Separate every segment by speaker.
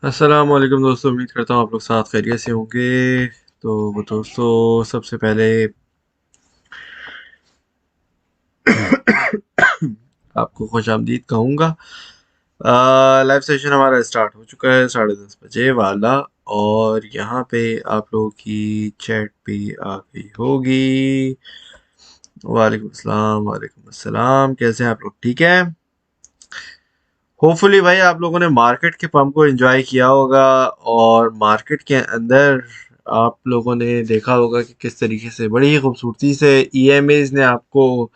Speaker 1: अस्सलाम वालेकुम दोस्तों, उम्मीद करता हूँ आप लोग साथ खैरियत से होंगे। तो दोस्तों, सबसे पहले आपको खुशामदीद कहूँगा। लाइव सेशन हमारा स्टार्ट हो चुका है 10:30 बजे वाला। और यहाँ पे आप लोगों की चैट भी आ गई होगी। वालेकुम अस्सलाम, वालेकुम अस्सलाम। कैसे हैं आप लोग? ठीक है। होपफुली भाई आप लोगों ने मार्केट के पंप को एंजॉय किया होगा। और मार्केट के अंदर आप लोगों ने देखा होगा कि किस तरीके से बड़ी ही खूबसूरती से ईएमएज ने आपको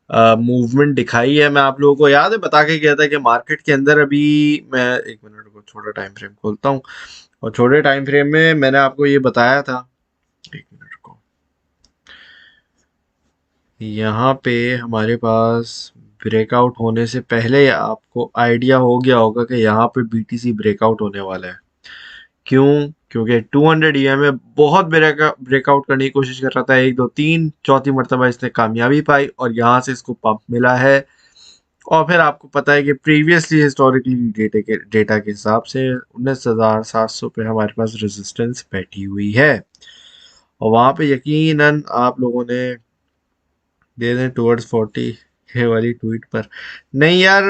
Speaker 1: मूवमेंट दिखाई है। मैं आप लोगों को याद है बता के गया था कि मार्केट के अंदर अभी मैं एक मिनट को छोटा टाइम फ्रेम खोलता हूँ। और छोटे टाइम फ्रेम में मैंने आपको ये बताया था। एक मिनट को, यहाँ पे हमारे पास ब्रेकआउट होने से पहले आपको आइडिया हो गया होगा कि यहाँ पे बीटीसी ब्रेकआउट होने वाला है। क्यों? क्योंकि 200 ईएमए बहुत ब्रेकआउट करने की कोशिश कर रहा था, एक दो तीन, चौथी मर्तबा इसने कामयाबी पाई और यहाँ से इसको पंप मिला है। और फिर आपको पता है कि प्रीवियसली हिस्टोरिकली डेटा के हिसाब से 19,700 पे हमारे पास रेजिस्टेंस बैठी हुई है। और वहां पे यकीनन आप लोगों ने दे दें टुवर्ड्स 40 ये वाली ट्वीट पर। नहीं यार,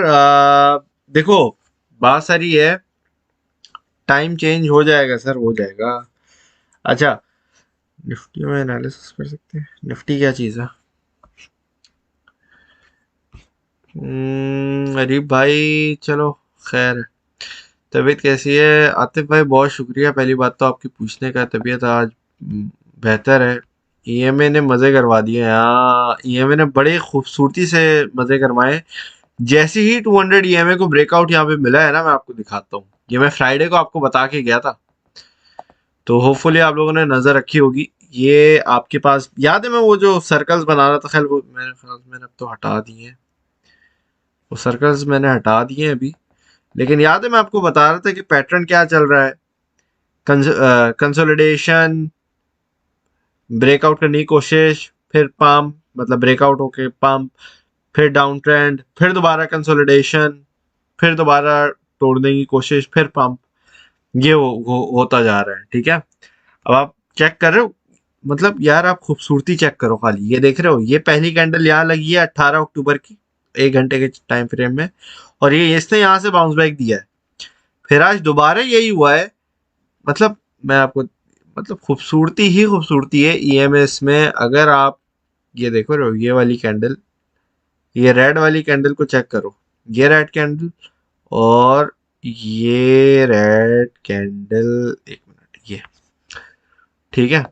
Speaker 1: देखो, बात सारी है। टाइम चेंज हो जाएगा सर, हो जाएगा। अच्छा, निफ्टी में एनालिसिस कर सकते हैं। निफ्टी क्या चीज़ है? अरीब भाई, चलो खैर। तबीयत कैसी है? आतिफ भाई, बहुत शुक्रिया पहली बात तो आपकी पूछने का। तबीयत आज बेहतर है। ईएमए ने मज़े करवा दिए। हाँ, ईएमए ने बड़े खूबसूरती से मज़े करवाए। जैसे ही 200 ईएमए को ब्रेकआउट यहाँ पे मिला है ना, मैं आपको दिखाता हूँ। ये मैं फ्राइडे को आपको बता के गया था। तो होपफुली आप लोगों ने नज़र रखी होगी। ये आपके पास याद है, मैं वो जो सर्कल्स बना रहा था, खैर वो मेरे ख्याल से मैंने अब तो हटा दिए हैं। वो सर्कल्स मैंने हटा दिए हैं अभी। लेकिन याद है मैं आपको बता रहा था कि पैटर्न क्या चल रहा है। कंसोलिडेशन, ब्रेकआउट करने की कोशिश, फिर पम्प, मतलब ब्रेकआउट होके पम्प, फिर डाउन ट्रेंड, फिर दोबारा कंसोलिडेशन, फिर दोबारा तोड़ने की कोशिश, फिर पम्प। ये होता जा रहा है। ठीक है। अब आप चेक कर रहे हो, मतलब यार आप खूबसूरती चेक करो खाली। ये देख रहे हो, ये पहली कैंडल यहाँ लगी है 18 अक्टूबर की, 1 घंटे के टाइम फ्रेम में। और ये इसने यहाँ से बाउंस बैक दिया है। फिर आज दोबारा यही हुआ है। मतलब मैं आपको, मतलब खूबसूरती ही खूबसूरती है ईएमएस में। अगर आप ये देखो रहे हो, ये वाली कैंडल, ये रेड वाली कैंडल को चेक करो। ये रेड कैंडल और ये रेड कैंडल, एक मिनट, ये ठीक है।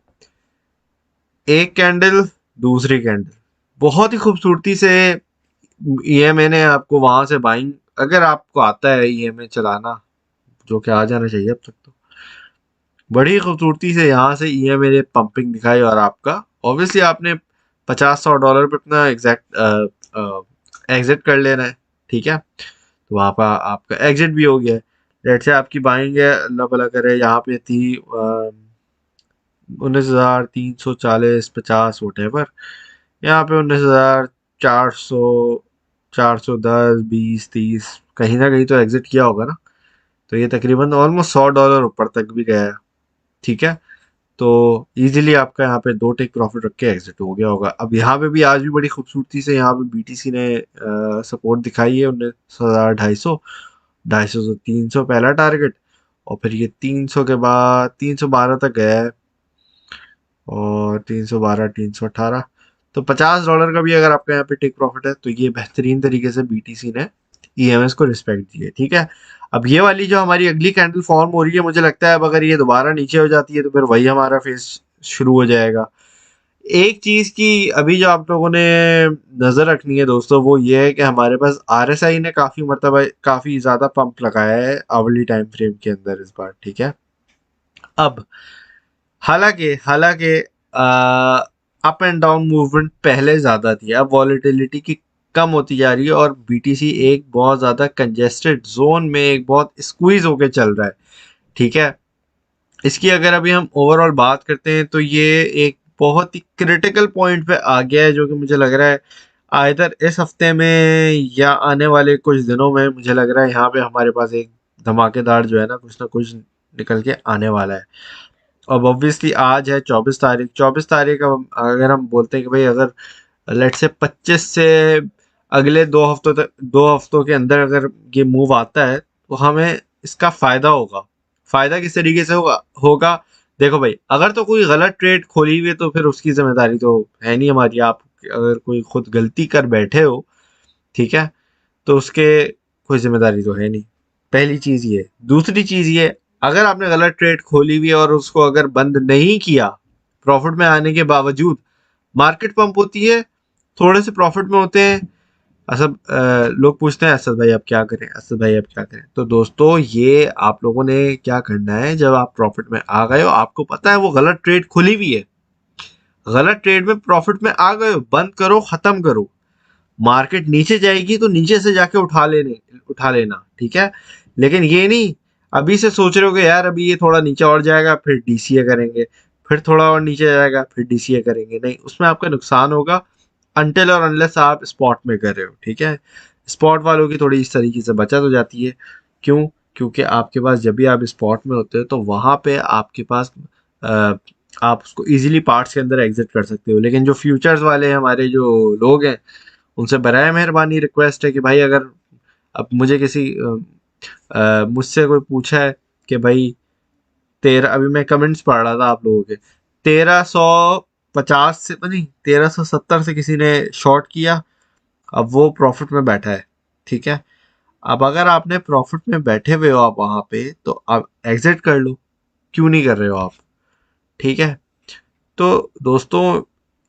Speaker 1: एक कैंडल, दूसरी कैंडल, बहुत ही खूबसूरती से ईएमए ने आपको वहां से बाइंग, अगर आपको आता है ईएमए चलाना, जो कि आ जाना चाहिए अब तक, तो बड़ी खूबसूरती से यहाँ से ईएमए ने पंपिंग दिखाई। और आपका ऑब्वियसली आपने 50-100 डॉलर पे अपना एग्जिट कर लेना है। ठीक है। तो वहाँ पर आपका एग्जिट भी हो गया है। लेट से आपकी बाइंग है, अल्लाह भला करे, यहाँ पे थी 19,340 50 वोटेवर। यहाँ पे 19,400, 410, 20, 30, कहीं ना कहीं तो एग्जिट किया होगा ना। तो ये तकरीबन ऑलमोस्ट $100 ऊपर तक भी गया है। ठीक है। तो इजीली आपका यहाँ पे 2 टिक प्रॉफिट रख के एग्जिट हो गया होगा। अब यहाँ पे भी आज भी बड़ी खूबसूरती से यहाँ पे बीटीसी ने सपोर्ट दिखाई है। 19,000, 250, 250 से 300 पहला टारगेट। और फिर ये 300 के बाद 312 तक गया है। और 312, 318, तो $50 का भी अगर आपका यहाँ पे टेक प्रॉफिट है, तो ये बेहतरीन तरीके से बीटीसी ने ईएमएस को रिस्पेक्ट दी है। ठीक है। अब ये वाली जो हमारी अगली कैंडल फॉर्म हो रही है, मुझे लगता है अब अगर ये दोबारा नीचे हो जाती है तो फिर वही हमारा फेस शुरू हो जाएगा। एक चीज की अभी जो आप लोगों ने नजर रखनी है दोस्तों, वो ये है कि हमारे पास आरएसआई ने काफी मरतबा काफी ज्यादा पंप लगाया है आवली टाइम फ्रेम के अंदर इस बार। ठीक है। अब हालांकि हालांकि अप एंड डाउन मूवमेंट पहले ज़्यादा थी, अब वॉलेटिलिटी की कम होती जा रही है और बीटीसी एक बहुत ज़्यादा कंजेस्टेड जोन में, एक बहुत स्क्वीज होके चल रहा है। ठीक है। इसकी अगर अभी हम ओवरऑल बात करते हैं तो ये एक बहुत ही क्रिटिकल पॉइंट पे आ गया है, जो कि मुझे लग रहा है आइदर इस हफ्ते में या आने वाले कुछ दिनों में, मुझे लग रहा है यहाँ पे हमारे पास एक धमाकेदार जो है ना कुछ निकल के आने वाला है। अब ऑब्वियसली आज है 24 तारीख। 24 तारीख अगर हम बोलते हैं कि भाई अगर लेट से 25 से अगले 2 हफ्तों तक 2 हफ्तों के अंदर अगर ये मूव आता है तो हमें इसका फायदा होगा। फायदा किस तरीके से होगा। देखो भाई, अगर तो कोई गलत ट्रेड खोली हुई है तो फिर उसकी जिम्मेदारी तो है नहीं हमारी। आप अगर कोई खुद गलती कर बैठे हो, ठीक है, तो उसके कोई जिम्मेदारी तो है नहीं। पहली चीज ये। दूसरी चीज ये, अगर आपने गलत ट्रेड खोली हुई है और उसको अगर बंद नहीं किया, प्रॉफिट में आने के बावजूद मार्केट पंप होती है, थोड़े से प्रॉफिट में होते हैं। असद लोग पूछते हैं असद भाई अब क्या करें, असद भाई अब क्या करें। तो दोस्तों, ये आप लोगों ने क्या करना है, जब आप प्रॉफिट में आ गए हो, आपको पता है वो गलत ट्रेड खुली हुई है, गलत ट्रेड में प्रॉफिट में आ गए हो, बंद करो, खत्म करो। मार्केट नीचे जाएगी तो नीचे से जाके उठा लेना, ठीक है। लेकिन ये नहीं अभी से सोच रहे हो कि यार अभी ये थोड़ा नीचे और जाएगा फिर डीसीए करेंगे, फिर थोड़ा और नीचे जाएगा फिर डीसीए करेंगे। नहीं, उसमें आपका नुकसान होगा अनटिल और अनलेस आप स्पॉट में कर रहे हो, ठीक है। स्पॉट वालों की थोड़ी इस तरीके से बचत हो जाती है। क्यों? क्योंकि आपके पास जब भी आप स्पॉट में होते हो तो वहां पे आपके पास आप उसको इजीली पार्ट्स के अंदर एग्जिट कर सकते हो। लेकिन जो फ्यूचर्स वाले हमारे जो लोग हैं, उनसे बराए मेहरबानी रिक्वेस्ट है कि भाई अगर अब मुझे मुझसे कोई पूछा है कि भाई तेरह, अभी मैं कमेंट्स पढ़ रहा था आप लोगों के, 1350 से नहीं 1370 से किसी ने शॉर्ट किया, अब वो प्रॉफिट में बैठा है, ठीक है। अब अगर आपने प्रॉफिट में बैठे हुए हो आप वहां पे, तो आप एग्जिट कर लो। क्यों नहीं कर रहे हो आप? ठीक है। तो दोस्तों,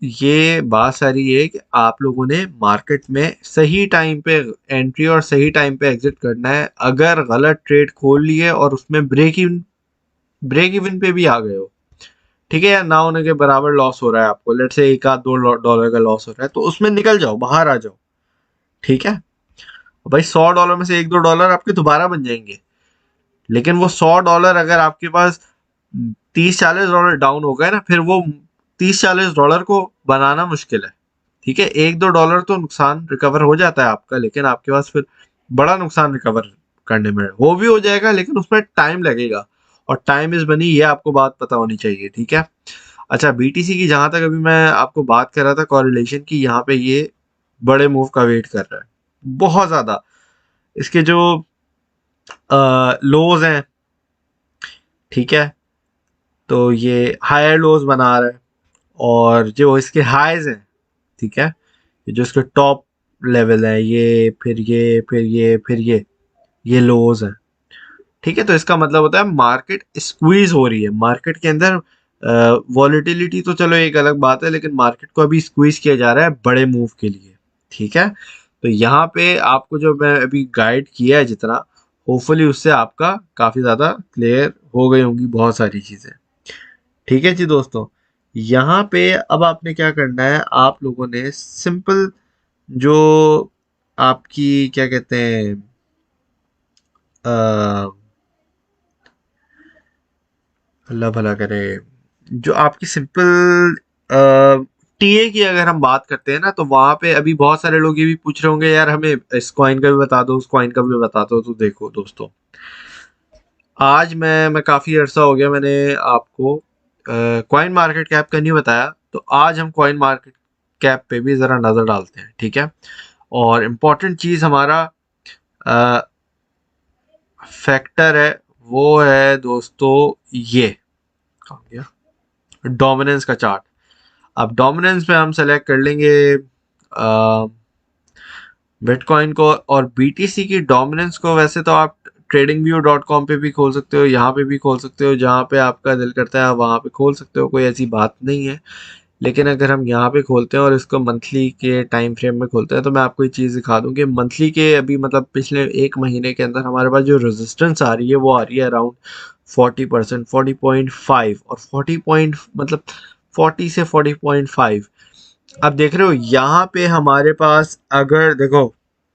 Speaker 1: ये बात सारी है कि आप लोगों ने मार्केट में सही टाइम पे एंट्री और सही टाइम पे एग्जिट करना है। अगर गलत ट्रेड खोल लिए और उसमें ब्रेक इवन पे भी आ गए हो, ठीक है, या ना होने के बराबर लॉस हो रहा है आपको, लेट से एक आध $2 का लॉस हो रहा है, तो उसमें निकल जाओ, बाहर आ जाओ, ठीक है। भाई $100 में से $1-2 आपके दोबारा बन जाएंगे। लेकिन वो $100 अगर आपके पास 30-40 डॉलर डाउन हो गए ना, फिर वो 30-40 डॉलर को बनाना मुश्किल है, ठीक है। $1-2 तो नुकसान रिकवर हो जाता है आपका, लेकिन आपके पास फिर बड़ा नुकसान रिकवर करने में वो भी हो जाएगा, लेकिन उसमें टाइम लगेगा। और टाइम इज मनी, ये आपको बात पता होनी चाहिए, ठीक है। अच्छा, बीटीसी की जहां तक अभी मैं आपको बात कर रहा था कॉरिलेशन की, यहाँ पे ये बड़े मूव का वेट कर रहा है बहुत ज्यादा। इसके जो लोज हैं, ठीक है, तो ये हायर लोज बना रहा है, और जो इसके हाइज हैं, ठीक है, ये जो इसके टॉप लेवल है, ये फिर ये फिर ये फिर ये लोज हैं, ठीक है। तो इसका मतलब होता है मार्केट स्क्वीज हो रही है। मार्केट के अंदर वॉलेटिलिटी तो चलो एक अलग बात है, लेकिन मार्केट को अभी स्क्वीज किया जा रहा है बड़े मूव के लिए, ठीक है। तो यहाँ पे आपको जो मैं अभी गाइड किया है जितना, होपफुली उससे आपका काफी ज्यादा क्लियर हो गई होंगी बहुत सारी चीजें, ठीक है जी दोस्तों। यहाँ पे अब आपने क्या करना है, आप लोगों ने सिंपल जो आपकी क्या कहते हैं, अ, अल्लाह भला करे, जो आपकी सिंपल टीए की अगर हम बात करते हैं ना, तो वहां पे अभी बहुत सारे लोग ये भी पूछ रहे होंगे यार हमें इस कॉइन का भी बता दो, उस कॉइन का भी बता दो। तो देखो दोस्तों, आज मैं काफी अरसा हो गया मैंने आपको कॉइन मार्केट कैप का नहीं बताया, तो आज हम कॉइन मार्केट कैप पे भी जरा नजर डालते हैं, ठीक है। और इम्पोर्टेंट चीज हमारा फैक्टर है, वो है दोस्तों ये, कहाँ गया, डोमिनेंस का चार्ट। अब डोमिनेंस में हम सेलेक्ट कर लेंगे बिटकॉइन को, और बीटीसी की डोमिनेंस को वैसे तो आप tradingview.com पे भी खोल सकते हो, यहाँ पे भी खोल सकते हो, जहाँ पे आपका दिल करता है वहाँ पे खोल सकते हो, कोई ऐसी बात नहीं है। लेकिन अगर हम यहाँ पे खोलते हैं और इसको मंथली के टाइम फ्रेम में खोलते हैं, तो मैं आपको एक चीज़ दिखा दूँ कि मंथली के अभी मतलब पिछले एक महीने के अंदर हमारे पास जो रेजिस्टेंस आ रही है वो आ रही है अराउंड 40%, 40.5, और 40 पॉइंट मतलब 40 से 40.5। अब देख रहे हो यहाँ पे हमारे पास, अगर देखो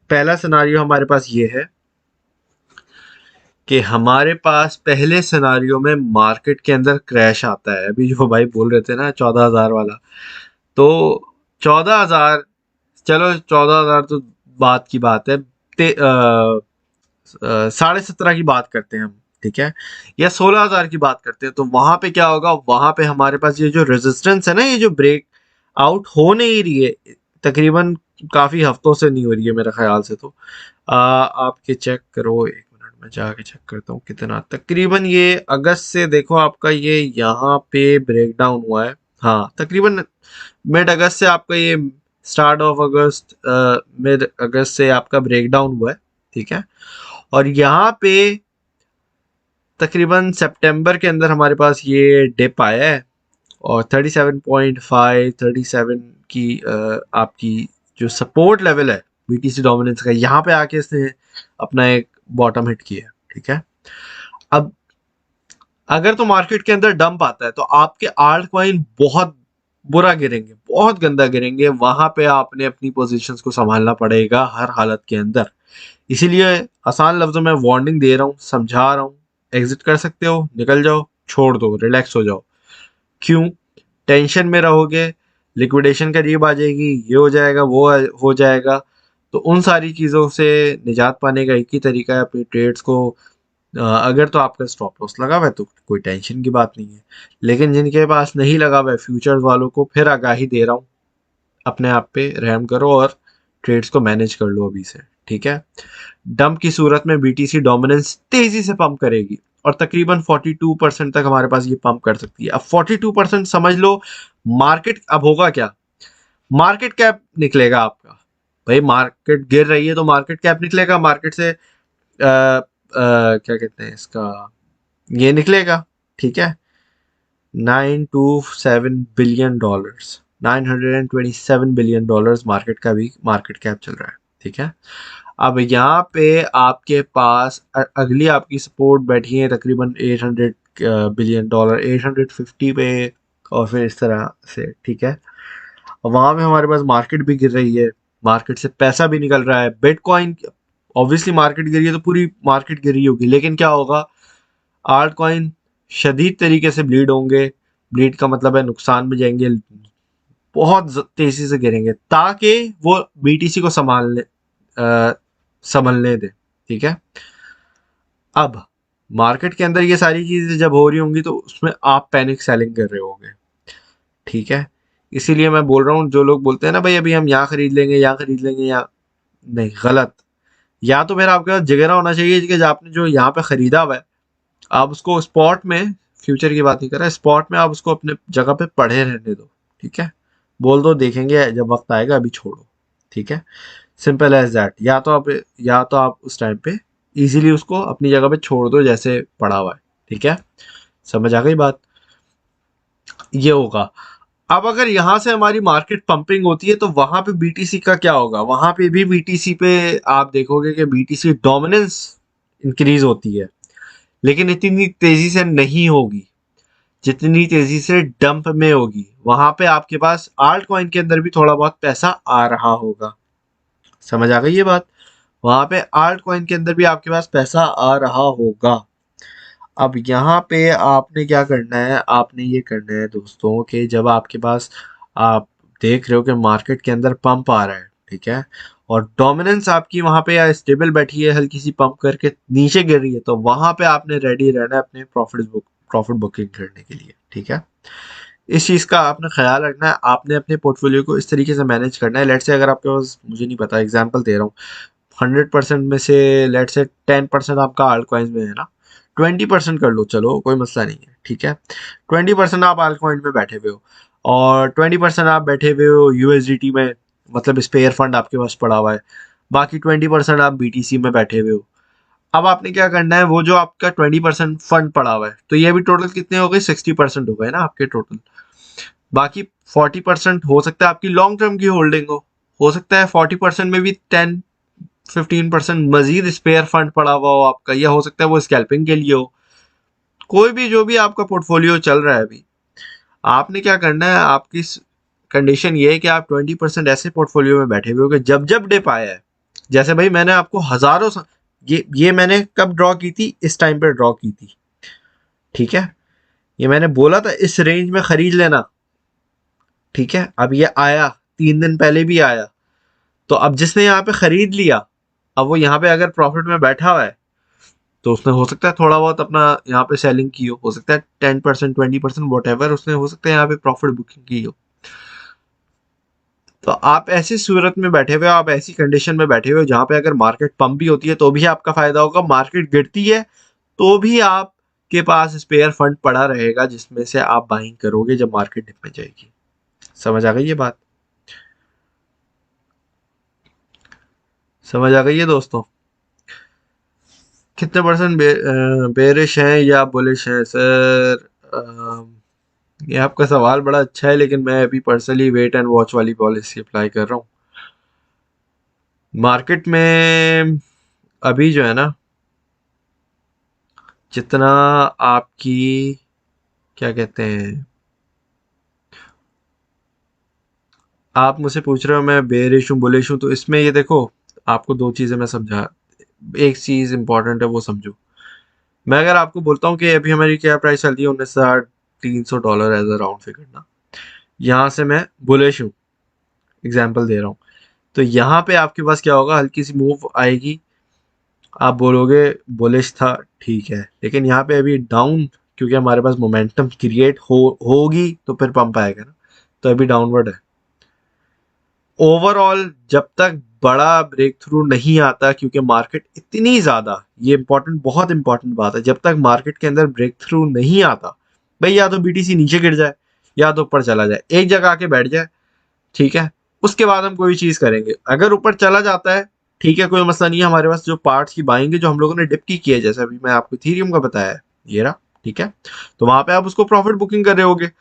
Speaker 1: पहला सिनारियो हमारे पास ये है कि हमारे पास पहले सिनारियो में मार्केट के अंदर क्रैश आता है, अभी जो भाई बोल रहे थे ना 14,000 वाला, तो 14,000, चलो 14,000 तो बात की बात है, 17,500 की बात करते हैं हम, ठीक है, या 16,000 की बात करते हैं, तो वहां पे क्या होगा, वहां पे हमारे पास ये जो रेजिस्टेंस है ना, ये जो ब्रेक आउट हो नहीं रही है तकरीबन, काफी हफ्तों से नहीं हो रही है मेरे ख्याल से, तो आपके चेक करो, एक मिनट में जाके चेक करता हूँ कितना तकरीबन ये अगस्त से, देखो आपका ये यहाँ पे ब्रेक डाउन हुआ है। हाँ, तकरीबन मिड अगस्त से आपका ये, स्टार्ट ऑफ अगस्त, मिड अगस्त से आपका ब्रेक डाउन हुआ है, ठीक है, और यहाँ पे तकरीबन सितंबर के अंदर हमारे पास ये डिप आया है, और 37.5 37 की आपकी जो सपोर्ट लेवल है बीटीसी डोमिनेंस का, यहाँ पे आके इसने अपना एक बॉटम हिट किया है, ठीक है। अब अगर तो मार्केट के अंदर डंप आता है तो आपके आल्ट कॉइन बहुत बुरा गिरेंगे, बहुत गंदा गिरेंगे, वहां पे आपने अपनी पोजीशंस को संभालना पड़ेगा हर हालत के अंदर। इसीलिए आसान लफ्जों में वार्निंग दे रहा हूँ, समझा रहा हूँ, एग्जिट कर सकते हो, निकल जाओ, छोड़ दो, रिलैक्स हो जाओ। क्यों टेंशन में रहोगे, लिक्विडेशन करीब आ जाएगी, ये हो जाएगा, वो हो जाएगा, तो उन सारी चीज़ों से निजात पाने का एक ही तरीका है, अपनी ट्रेड्स को अगर तो आपका स्टॉप लॉस लगा हुआ है तो कोई टेंशन की बात नहीं है, लेकिन जिनके पास नहीं लगा हुआ है, फ्यूचर्स वालों को फिर आगाही दे रहा हूँ, अपने आप पे रहम करो और ट्रेड्स को मैनेज कर लो अभी से, ठीक है। डंप की सूरत में बीटीसी डोमिनेंस तेजी से पंप करेगी और तकरीबन 42% तक हमारे पास ये पंप कर सकती है। अब 42% समझ लो, मार्केट अब होगा क्या, मार्केट कैप निकलेगा आपका, भाई मार्केट गिर रही है तो मार्केट कैप निकलेगा, मार्केट से क्या कहते हैं इसका, ये निकलेगा, ठीक है, $927 बिलियन, $927 बिलियन मार्केट का भी मार्केट कैप चल रहा है, ठीक है। अब यहाँ पे आपके पास अगली आपकी सपोर्ट बैठी है तकरीबन $800 बिलियन, 850 पे, और फिर इस तरह से, ठीक है। और वहां पे हमारे पास मार्केट भी गिर रही है, मार्केट से पैसा भी निकल रहा है, बिटकॉइन, ऑब्वियसली मार्केट गिरी है तो पूरी मार्केट गिरी होगी, लेकिन क्या होगा, आल्ट कॉइन शदीद तरीके से ब्लीड होंगे, ब्लीड का मतलब है नुकसान में जाएंगे, बहुत तेजी से गिरेंगे, ताकि वो बीटीसी को संभलने दे, ठीक है। अब मार्केट के अंदर ये सारी चीजें जब हो रही होंगी तो उसमें आप पैनिक सेलिंग कर रहे होगे, ठीक है। इसीलिए मैं बोल रहा हूँ, जो लोग बोलते हैं ना भाई अभी हम यहाँ खरीद लेंगे, यहाँ खरीद लेंगे, यहाँ नहीं, गलत। या तो फिर आपके पास जिगरा होना चाहिए कि आपने जो यहाँ पे खरीदा हुआ है, आप उसको स्पॉट में, फ्यूचर की बात नहीं कर रहा है, स्पॉट में आप उसको अपने जगह पे पढ़े रहने दो, ठीक है। बोल दो देखेंगे जब वक्त आएगा, अभी छोड़ो, ठीक है, सिंपल एज दैट। या तो आप उस टाइम पे इजीली उसको अपनी जगह पे छोड़ दो जैसे पड़ा हुआ है, ठीक है, समझ आ गई बात, ये होगा। अब अगर यहाँ से हमारी मार्केट पंपिंग होती है तो वहां पे बीटीसी का क्या होगा, वहां पे भी बीटीसी पे आप देखोगे कि बीटीसी डोमिनेंस इंक्रीज होती है, लेकिन इतनी तेजी से नहीं होगी जितनी तेजी से डंप में होगी। वहां पे आपके पास आल्ट कॉइन के अंदर भी थोड़ा बहुत पैसा आ रहा होगा, समझ आ गई ये बात, वहां पे आल्ट कॉइन के अंदर भी आपके पास पैसा आ रहा होगा। अब यहाँ पे आपने क्या करना है, आपने ये करना है दोस्तों कि जब आपके पास, आप देख रहे हो कि मार्केट के अंदर पंप आ रहा है, ठीक है, और डोमिनेंस आपकी वहां पे या स्टेबल बैठी है, हल्की सी पंप करके नीचे गिर रही है, तो वहां पे आपने रेडी रहना है अपने प्रॉफिट बुकिंग करने के लिए, ठीक है। इस चीज का आपने ख्याल रखना है, आपने अपने पोर्टफोलियो को इस तरीके से मैनेज करना है। लेट से अगर आपके पास, मुझे नहीं पता, एग्जांपल दे रहा हूँ, 100% में से लेट से 10% आपका आल्ट कॉइन्स में है ना, 20% कर लो, चलो कोई मसला नहीं है, ठीक है। 20% आप आल्ट कॉइन में बैठे हुए हो, और 20% आप बैठे हुए हो यूएसडीटी में, मतलब स्पेयर फंड आपके पास पड़ा हुआ है, बाकी 20% आप बीटीसी में बैठे हुए हो। अब आपने क्या करना है, वो जो आपका 20% फंड पड़ा हुआ है, तो ये भी टोटल कितने हो गए, 60% हो गए ना आपके टोटल। बाकी 40% हो सकता है आपकी लॉन्ग टर्म की होल्डिंग हो सकता है 40% में भी 10-15% मजीद स्पेयर फंड पड़ा हुआ हो आपका, या हो सकता है वो स्कैल्पिंग के लिए हो। कोई भी जो भी आपका पोर्टफोलियो चल रहा है अभी, आपने क्या करना है, आपकी कंडीशन ये है कि आप 20% ऐसे पोर्टफोलियो में बैठे हुए हो कि जब जब डिप आया है, जैसे भाई मैंने आपको ये मैंने कब ड्रॉ की थी, इस टाइम पे ड्रॉ की थी, ठीक है। ये मैंने बोला था इस रेंज में खरीद लेना, ठीक है। अब ये आया, 3 दिन पहले भी आया, तो अब जिसने यहाँ पे खरीद लिया, अब वो यहाँ पे अगर प्रॉफिट में बैठा हुआ है तो उसने हो सकता है थोड़ा बहुत अपना यहाँ पे सेलिंग की हो सकता है 10% 20% वॉट एवर, उसने हो सकता है यहाँ पे प्रॉफिट बुकिंग की हो। तो आप ऐसी सूरत में बैठे हुए हो, आप ऐसी कंडीशन में बैठे हुए हो जहाँ पे अगर मार्केट पंप भी होती है तो भी आपका फायदा होगा, मार्केट गिरती है तो भी आपके पास स्पेयर फंड पड़ा रहेगा जिसमें से आप बाइंग करोगे जब मार्केट डिप में जाएगी। समझ आ गई ये बात? समझ आ गई है दोस्तों? कितने परसेंट बेरिश हैं या बुलिश हैं सर? ये आपका सवाल बड़ा अच्छा है, लेकिन मैं अभी पर्सनली वेट एंड वॉच वाली पॉलिसी अप्लाई कर रहा हूँ। मार्केट में अभी जो है ना, जितना आपकी क्या कहते हैं, आप मुझसे पूछ रहे हो मैं बेरिश हूँ बुलिश हूँ, तो इसमें ये देखो, आपको दो चीजें मैं समझा, एक चीज इंपॉर्टेंट है वो समझो। मैं अगर आपको बोलता हूँ कि अभी हमारी क्या प्राइस चल रही है, 19,300 एज अ राउंड फिगर ना, यहाँ से मैं बुलिश हूँ, एग्जाम्पल दे रहा हूँ, तो यहाँ पे आपके पास क्या होगा, हल्की सी मूव आएगी, आप बोलोगे बुलिश था, ठीक है, लेकिन यहाँ पे अभी डाउन, क्योंकि हमारे पास मोमेंटम क्रिएट होगी तो फिर पंप आएगा ना, तो अभी डाउनवर्ड है। ओवरऑल जब तक बड़ा ब्रेक थ्रू नहीं आता, क्योंकि मार्केट इतनी ज्यादा, ये इंपॉर्टेंट, बहुत इंपॉर्टेंट बात है, जब तक मार्केट के अंदर ब्रेक थ्रू नहीं आता, भाई या तो बीटीसी नीचे गिर जाए या तो ऊपर चला जाए, एक जगह आके बैठ जाए, ठीक है, उसके बाद हम कोई चीज करेंगे। अगर ऊपर चला जाता है, ठीक है, कोई मसला नहीं है, हमारे पास जो पार्ट्स की बाइंग है जो हम लोगों ने डिप की है, जैसे अभी मैं आपको इथेरियम का बताया है, ये रहा, ठीक है, तो वहां पे आप उसको प्रॉफिट बुकिंग कर रहे होगे,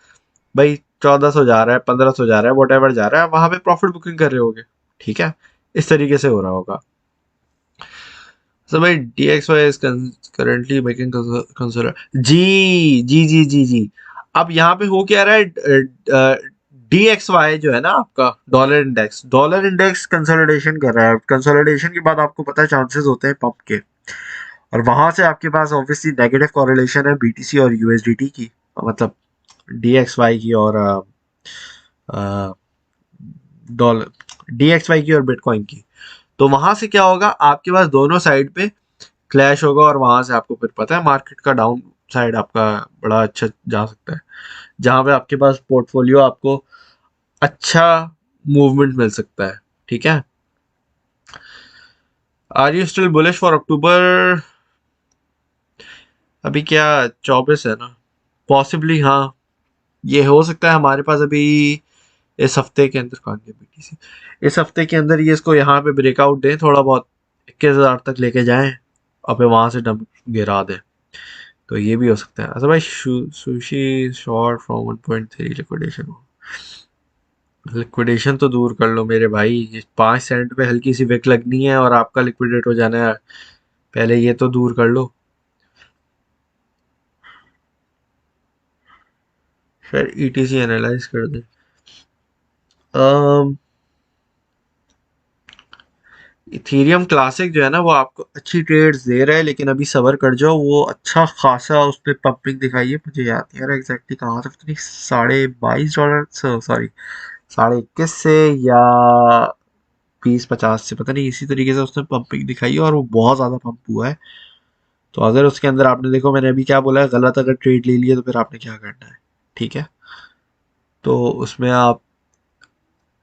Speaker 1: भाई 1400 जा रहा है, 1500 जा रहा है, वट एवर जा रहा है, वहां पे प्रॉफिट बुकिंग कर रहे होगे, ठीक है, इस तरीके से हो रहा होगा। सो भाई DXY is currently making consider, जी। अब यहाँ पे हो क्या रहा है, DXY जो है ना आपका डॉलर इंडेक्स कंसोलिडेशन कर रहा है, कंसोलिडेशन के बाद आपको पता है चांसेस होते हैं पंप के, और वहां से आपके पास ऑब्वियसली नेगेटिव कॉरिलेशन है BTC और USDT की, मतलब DXY की और डॉलर DXY की और बिटकॉइन की। तो वहां से क्या होगा, आपके पास दोनों साइड पे क्लैश होगा, और वहां से आपको फिर पता है मार्केट का डाउन साइड आपका बड़ा अच्छा जा सकता है, जहां पे आपके पास पोर्टफोलियो आपको अच्छा मूवमेंट मिल सकता है, ठीक है। Are you still bullish for October? अभी क्या 24 है ना, पॉसिबली हाँ, ये हो सकता है हमारे पास अभी इस हफ्ते के अंदर, कौन गया BTC, इस हफ्ते के अंदर ये इसको यहाँ पे ब्रेकआउट दें थोड़ा बहुत, 21,000 तक लेके जाएं और फिर वहां से डंप गिरा दें, तो ये भी हो सकता है। अच्छा भाई, sushi short from 1.3 liquidation, liquidation तो दूर कर लो मेरे भाई, 5 सेंट पे हल्की सी विक लगनी है और आपका लिक्विडेट हो जाना है, पहले ये तो दूर कर लो। फिर ETC एनालाइज कर दे। इथेरियम क्लासिक जो है ना वो आपको अच्छी ट्रेड्स दे रहा है, लेकिन अभी सबर कर जाओ, वो अच्छा खासा उस पर पंपिंग दिखाई है, मुझे याद नहीं आ रहा एग्जैक्टली कहाँ तक, नहीं $22, सॉरी 21.5 से या 20-50 से, पता नहीं, इसी तरीके से उसने पंपिंग दिखाई है और वो बहुत ज़्यादा पंप हुआ है। तो अगर उसके अंदर आपने, देखो मैंने अभी क्या बोला है, गलत अगर ट्रेड ले लिया तो फिर आपने क्या करना है, ठीक है, तो उसमें आप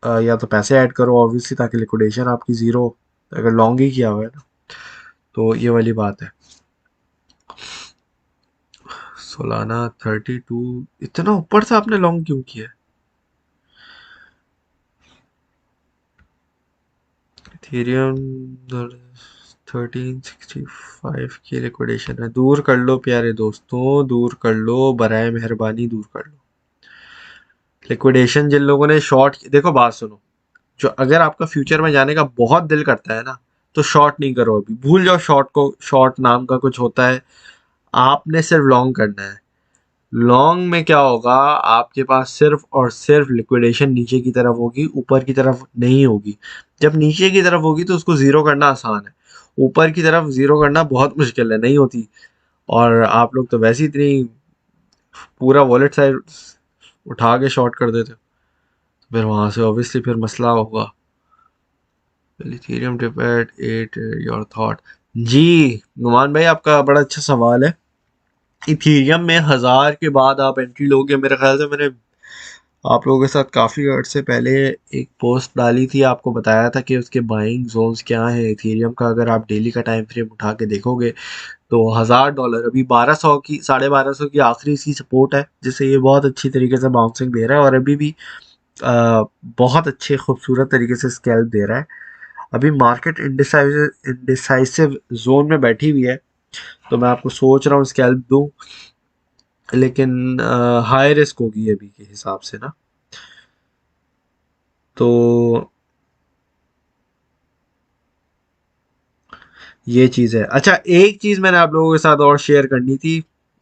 Speaker 1: या तो पैसे ऐड करो ऑब्वियसली, ताकि लिक्विडेशन आपकी ज़ीरो, अगर लॉन्ग ही किया हुआ है ना, तो ये वाली बात है। सोलाना 32, इतना ऊपर से आपने लॉन्ग क्यों किया? इथेरियम 1365 की लिक्विडेशन है, दूर कर लो प्यारे दोस्तों, दूर कर लो, बराए मेहरबानी दूर कर लो लिक्विडेशन। जिन लोगों ने शॉर्ट, देखो बात सुनो, जो अगर आपका फ्यूचर में जाने का बहुत दिल करता है ना, तो शॉर्ट नहीं करो, अभी भूल जाओ शॉर्ट को, शॉर्ट नाम का कुछ होता है, आपने सिर्फ लॉन्ग करना है। लॉन्ग में क्या होगा, आपके पास सिर्फ और सिर्फ लिक्विडेशन नीचे की तरफ होगी, ऊपर की तरफ नहीं होगी। जब नीचे की तरफ होगी तो उसको जीरो करना आसान है, ऊपर की तरफ जीरो करना बहुत मुश्किल है, नहीं होती। और आप लोग तो वैसे ही इतनी पूरा वॉलेट साइज उठा के शॉर्ट कर देते हो, तो फिर वहां से ऑब्वियसली फिर मसला होगा। Ethereum dip at 8 your thought, जी नुमान भाई, आपका बड़ा अच्छा सवाल है। इथीरियम में 1000 के बाद आप एंट्री लोगे, मेरे ख्याल से मैंने आप लोगों के साथ काफ़ी अर्से पहले एक पोस्ट डाली थी, आपको बताया था कि उसके बाइंग जोन्स क्या हैं इथीरियम का। अगर आप डेली का टाइम फ्रेम उठा के देखोगे तो $1000 अभी 1200 की, 1250 की आखिरी इसकी सपोर्ट है, जिससे ये बहुत अच्छी तरीके से बाउंसिंग दे रहा है और अभी भी बहुत अच्छे खूबसूरत तरीके से स्कैल्प दे रहा है। अभी मार्केट इंडिसाइसिव जोन में बैठी हुई है, तो मैं आपको सोच रहा हूँ स्कैल्प दूं, लेकिन हाई रिस्क होगी अभी के हिसाब से ना। तो ये चीज़ है। अच्छा, एक चीज़ मैंने आप लोगों के साथ और शेयर करनी थी,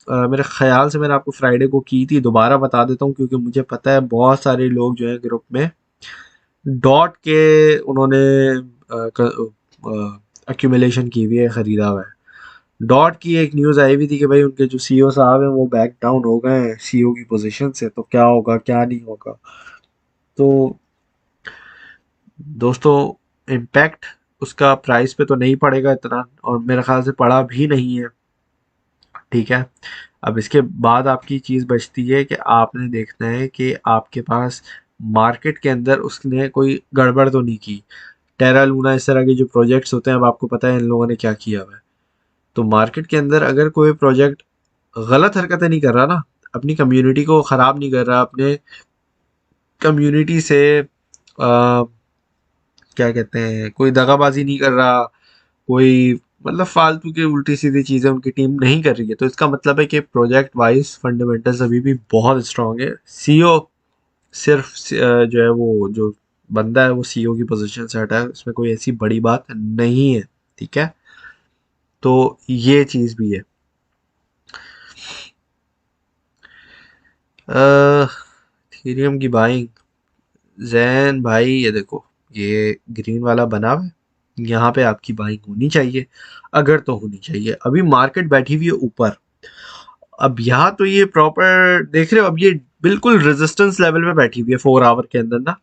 Speaker 1: मेरे ख्याल से मैंने आपको फ्राइडे को की थी, दोबारा बता देता हूँ क्योंकि मुझे पता है बहुत सारे लोग जो है ग्रुप में डॉट के उन्होंने एक्यूमुलेशन की हुई है, खरीदा हुआ है। डॉट की एक न्यूज़ आई हुई थी कि भाई उनके जो सीईओ साहब हैं वो बैक डाउन हो गए हैं सीईओ की पोजीशन से, तो क्या होगा क्या नहीं होगा। तो दोस्तों, इम्पैक्ट उसका प्राइस पे तो नहीं पड़ेगा इतना, और मेरे ख्याल से पड़ा भी नहीं है। ठीक है। अब इसके बाद आपकी चीज़ बचती है कि आपने देखना है कि आपके पास मार्केट के अंदर उसने कोई गड़बड़ तो नहीं की। टेरा लूना इस तरह के जो प्रोजेक्ट्स होते हैं, अब आपको पता है इन लोगों ने क्या किया हुआ है। तो मार्केट के अंदर अगर कोई प्रोजेक्ट गलत हरकतें नहीं कर रहा ना, अपनी कम्युनिटी को ख़राब नहीं कर रहा, अपने कम्युनिटी से क्या कहते हैं, कोई दगाबाजी नहीं कर रहा, कोई मतलब फालतू की उल्टी सीधी चीज़ें उनकी टीम नहीं कर रही है, तो इसका मतलब है कि प्रोजेक्ट वाइज फंडामेंटल्स अभी भी बहुत स्ट्रांग है। सीईओ सिर्फ जो है वो जो बंदा है वो सीईओ की पोजीशन से हटा है, उसमें कोई ऐसी बड़ी बात नहीं है। ठीक है। तो ये चीज़ भी है। थीरियम की बाइंग, जैन भाई ये देखो, ये ग्रीन वाला बना हुआ है, यहाँ पे आपकी बाइंग होनी चाहिए, अगर तो होनी चाहिए। अभी मार्केट बैठी हुई है ऊपर। अब यहाँ तो ये प्रॉपर देख रहे हो, अब ये बिल्कुल रेजिस्टेंस लेवल पे बैठी हुई है 4 आवर के अंदर ना।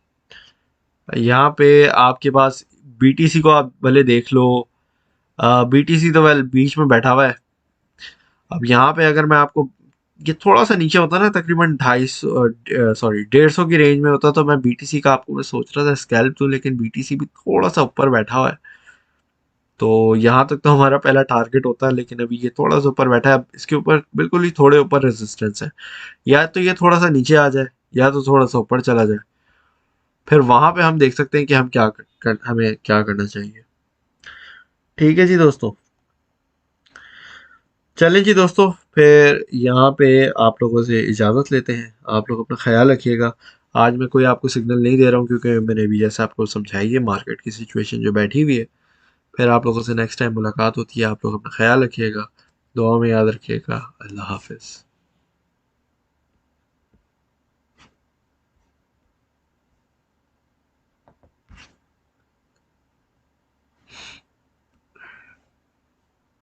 Speaker 1: यहाँ पे आपके पास बीटीसी को आप भले देख लो, बीटीसी तो वेल बीच में बैठा हुआ है। अब यहाँ पे अगर मैं आपको, ये थोड़ा सा नीचे होता ना, तकरीबन 250, सॉरी 150 की रेंज में होता, तो मैं बीटीसी का आपको मैं सोच रहा था स्कैल्प दूं, लेकिन बीटीसी भी थोड़ा सा ऊपर बैठा हुआ है। तो यहाँ तक तो हमारा पहला टारगेट होता है, लेकिन अभी ये थोड़ा सा ऊपर बैठा है। अब इसके ऊपर बिल्कुल ही थोड़े ऊपर रेजिस्टेंस है, या तो ये थोड़ा सा नीचे आ जाए या तो थोड़ा सा ऊपर चला जाए, फिर वहां पे हम देख सकते हैं कि हम हमें क्या करना चाहिए। ठीक है जी दोस्तों। चलें जी दोस्तों, फिर यहाँ पे आप लोगों से इजाज़त लेते हैं। आप लोग अपना ख्याल रखिएगा। आज मैं कोई आपको सिग्नल नहीं दे रहा हूँ क्योंकि मैंने अभी जैसे आपको समझाई है मार्केट की सिचुएशन जो बैठी हुई है। फिर आप लोगों से नेक्स्ट टाइम मुलाकात होती है। आप लोग अपना ख्याल रखिएगा, दुआ में याद रखिएगा। अल्लाह हाफिज़।